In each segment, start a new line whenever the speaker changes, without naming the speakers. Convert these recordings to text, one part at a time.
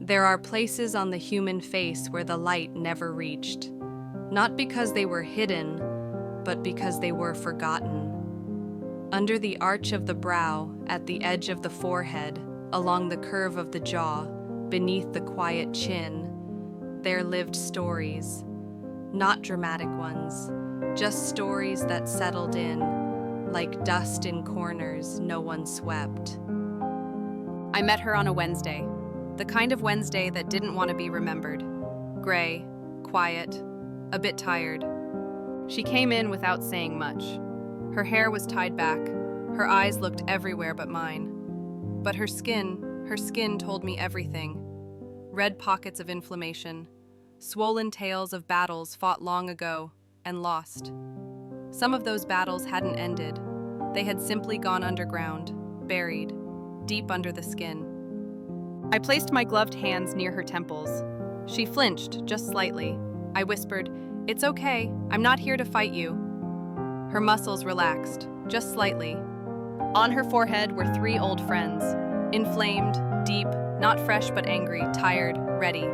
There are places on the human face where the light never reached, not because they were hidden, but because they were forgotten. Under the arch of the brow, at the edge of the forehead, along the curve of the jaw, beneath the quiet chin, there lived stories. Not dramatic ones, just stories that settled in, like dust in corners no one swept.
I met her on a Wednesday, the kind of Wednesday that didn't want to be remembered. Gray, quiet, a bit tired. She came in without saying much. Her hair was tied back, her eyes looked everywhere but mine. But her skin told me everything. Red pockets of inflammation, swollen tales of battles fought long ago and lost. Some of those battles hadn't ended. They had simply gone underground, buried, deep under the skin. I placed my gloved hands near her temples. She flinched, just slightly. I whispered, "It's okay, I'm not here to fight you." Her muscles relaxed, just slightly. On her forehead were 3 old friends, inflamed, deep, not fresh but angry, tired, ready.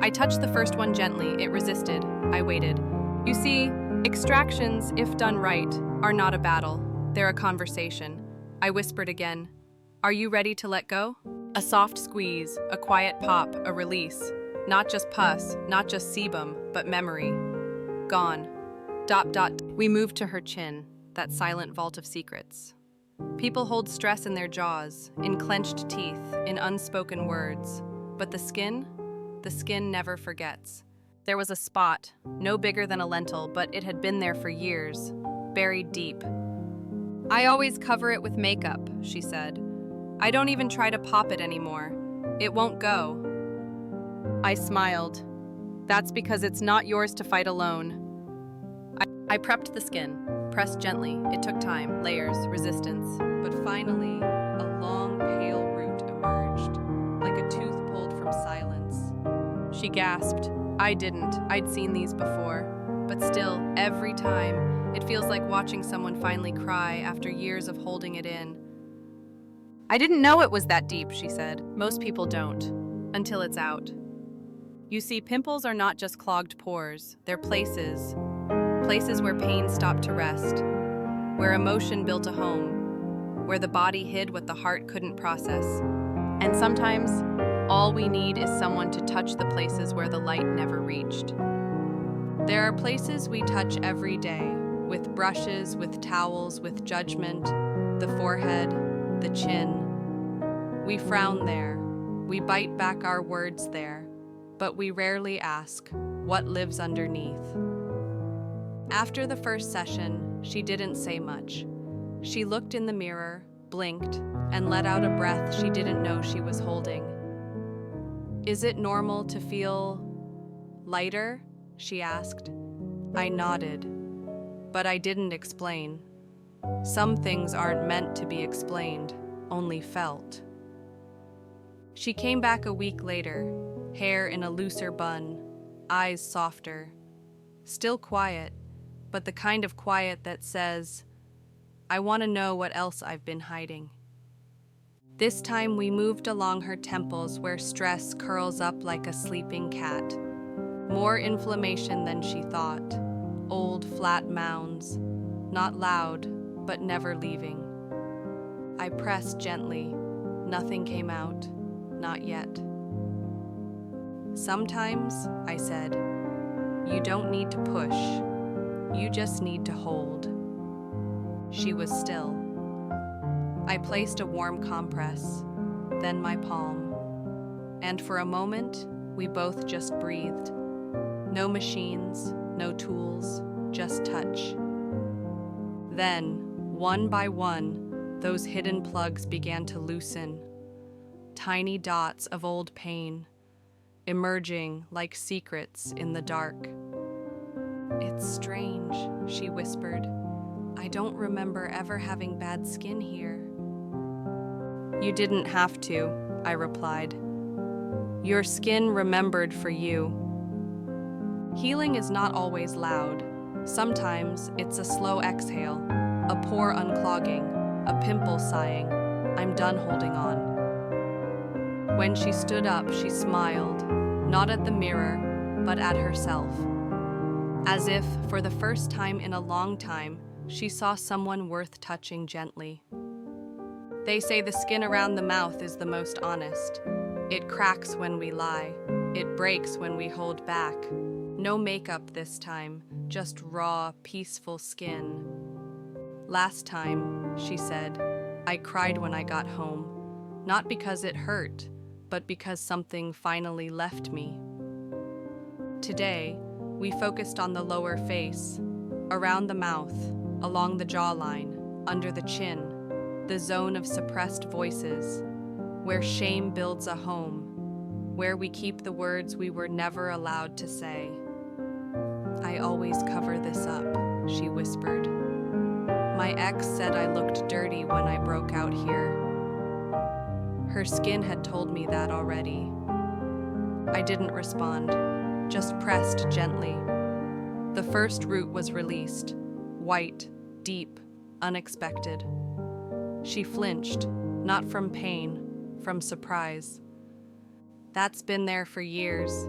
I touched the first one gently, it resisted. I waited. You see, extractions, if done right, are not a battle. They're a conversation. I whispered again. Are you ready to let go? A soft squeeze, a quiet pop, a release. Not just pus, not just sebum, but memory. Gone. ... We moved to her chin, that silent vault of secrets. People hold stress in their jaws, in clenched teeth, in unspoken words. But the skin never forgets. There was a spot, no bigger than a lentil, but it had been there for years, buried deep. I always cover it with makeup, she said. I don't even try to pop it anymore. It won't go. I smiled. That's because it's not yours to fight alone. I prepped the skin, pressed gently. It took time, layers, resistance.
But finally, a long, pale root emerged, like a tooth pulled from silence.
She gasped. I didn't. I'd seen these before. But still, every time, it feels like watching someone finally cry after years of holding it in. I didn't know it was that deep, she said. Most people don't, until it's out. You see, pimples are not just clogged pores. They're places where pain stopped to rest, where emotion built a home, where the body hid what the heart couldn't process. And sometimes, all we need is someone to touch the places where the light never reached.
There are places we touch every day, with brushes, with towels, with judgment, the forehead, the chin. We frown there, we bite back our words there, but we rarely ask what lives underneath. After the first session, she didn't say much. She looked in the mirror, blinked, and let out a breath she didn't know she was holding. Is it normal to feel lighter? She asked. I nodded, but I didn't explain. Some things aren't meant to be explained, only felt. She came back a week later, hair in a looser bun, eyes softer. Still quiet, but the kind of quiet that says, I want to know what else I've been hiding. This time we moved along her temples where stress curls up like a sleeping cat. More inflammation than she thought. Old, flat mounds. Not loud, but never leaving. I pressed gently. Nothing came out. Not yet. Sometimes, I said, you don't need to push. You just need to hold. She was still. I placed a warm compress, then my palm. And for a moment, we both just breathed. No machines, no tools, just touch. Then, one by one, those hidden plugs began to loosen. Tiny dots of old pain, emerging like secrets in the dark. It's strange, she whispered. I don't remember ever having bad skin here. You didn't have to, I replied. Your skin remembered for you. Healing is not always loud. Sometimes it's a slow exhale, a pore unclogging, a pimple sighing. I'm done holding on. When she stood up, she smiled, not at the mirror, but at herself. As if, for the first time in a long time, she saw someone worth touching gently. They say the skin around the mouth is the most honest. It cracks when we lie. It breaks when we hold back. No makeup this time, just raw, peaceful skin. Last time, she said, I cried when I got home. Not because it hurt, but because something finally left me. Today, we focused on the lower face, around the mouth, along the jawline, under the chin, the zone of suppressed voices, where shame builds a home, where we keep the words we were never allowed to say. I always cover this up, she whispered. My ex said I looked dirty when I broke out here. Her skin had told me that already. I didn't respond, just pressed gently. The first root was released, white, deep, unexpected. She flinched, not from pain, from surprise. That's been there for years.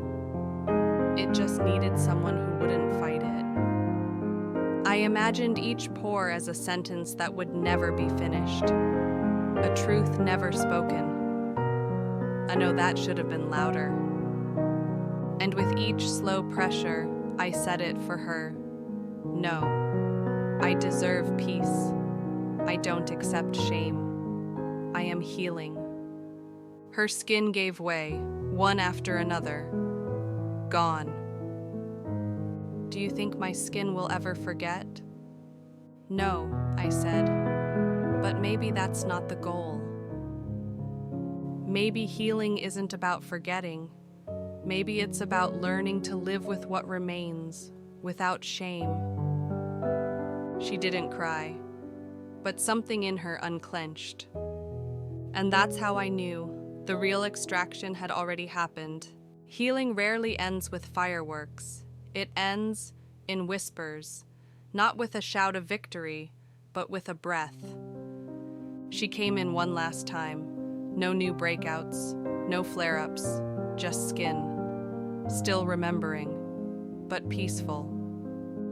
It just needed someone who wouldn't fight it. I imagined each pore as a sentence that would never be finished, a truth never spoken. I know that should have been louder. And with each slow pressure, I said it for her. No, I deserve peace. I don't accept shame. I am healing. Her skin gave way, one after another. Gone. Do you think my skin will ever forget? No, I said, but maybe that's not the goal. Maybe healing isn't about forgetting. Maybe it's about learning to live with what remains, without shame. She didn't cry, but something in her unclenched. And that's how I knew the real extraction had already happened. Healing rarely ends with fireworks. It ends in whispers, not with a shout of victory, but with a breath. She came in one last time. No new breakouts, no flare-ups, just skin. Still remembering, but peaceful.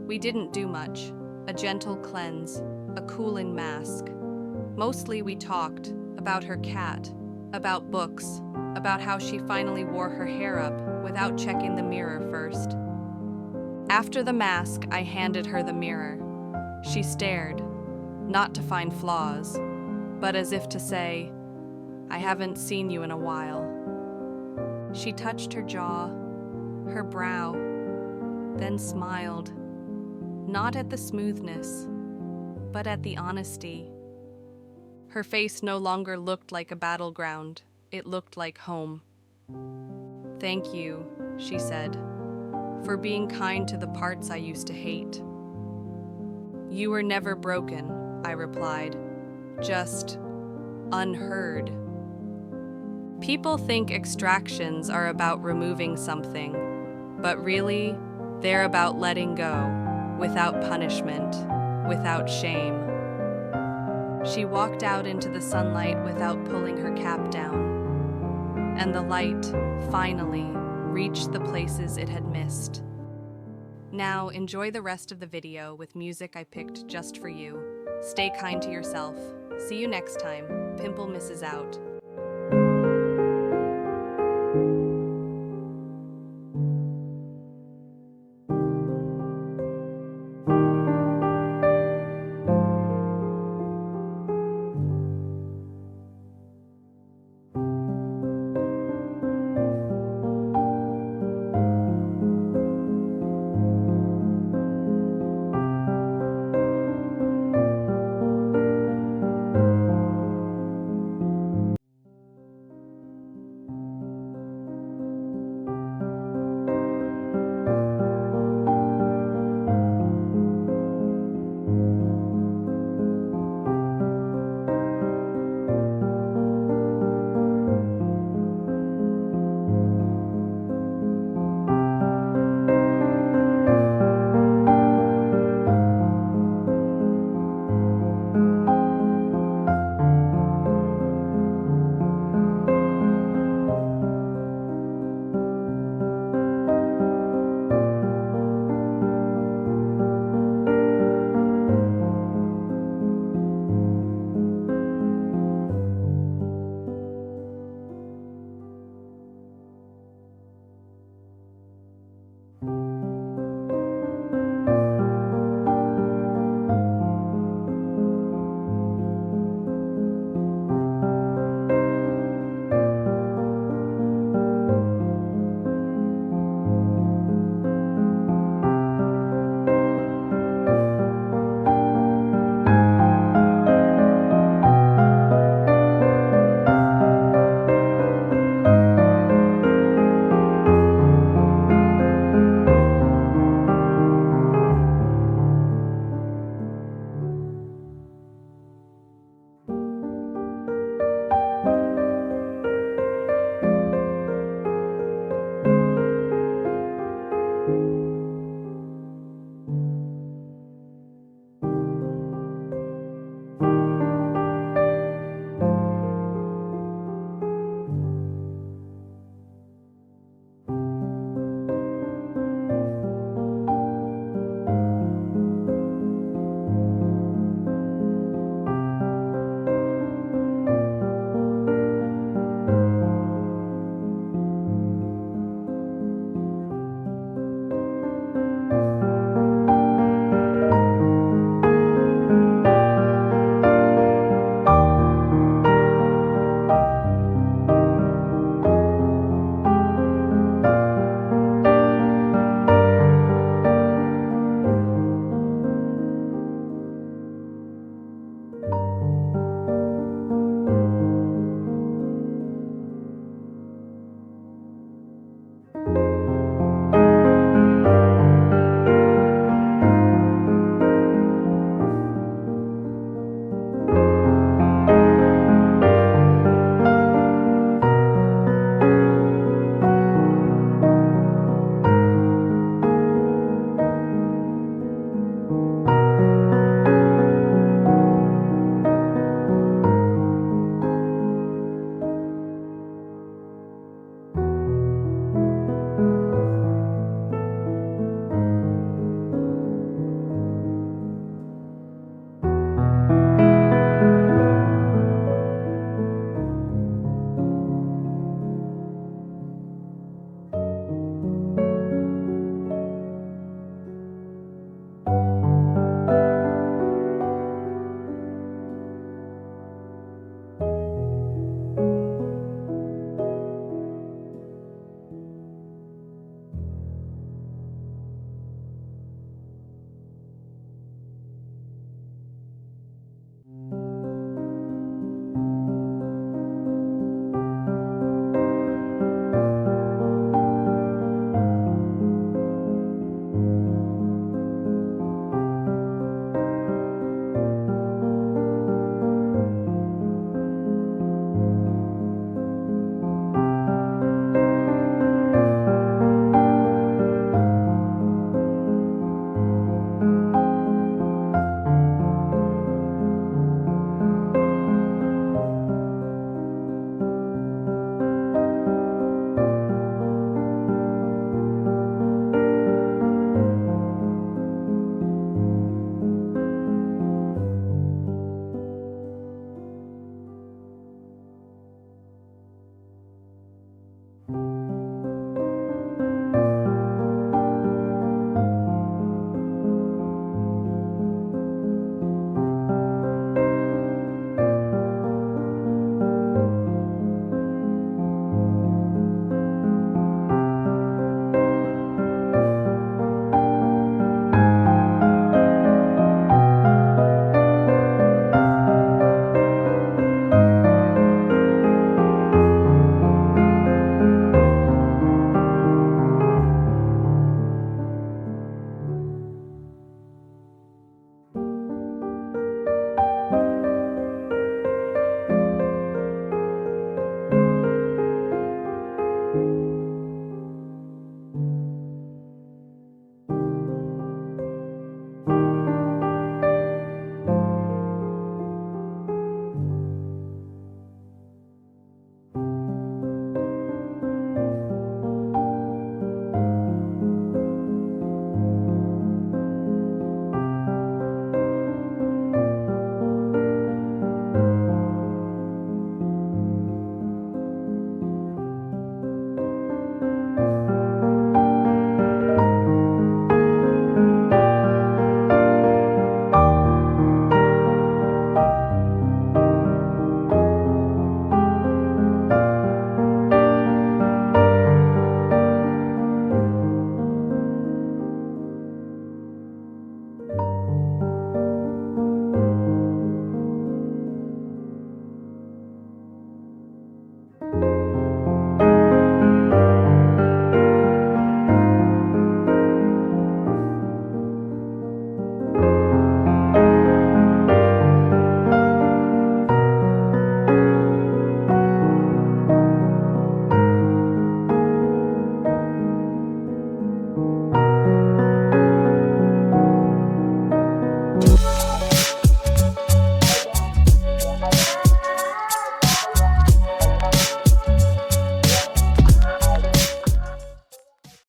We didn't do much. A gentle cleanse, a cooling mask. Mostly we talked about her cat, about books, about how she finally wore her hair up without checking the mirror first. After the mask, I handed her the mirror. She stared, not to find flaws, but as if to say, I haven't seen you in a while. She touched her jaw, her brow, then smiled, not at the smoothness, but at the honesty. Her face no longer looked like a battleground, it looked like home. Thank you, she said, for being kind to the parts I used to hate. You were never broken, I replied, just unheard. People think extractions are about removing something, but really, they're about letting go, without punishment, without shame. She walked out into the sunlight without pulling her cap down, and the light, finally, reached the places it had missed. Now, enjoy the rest of the video with music I picked just for you. Stay kind to yourself. See you next time. Pimple Mrs. out.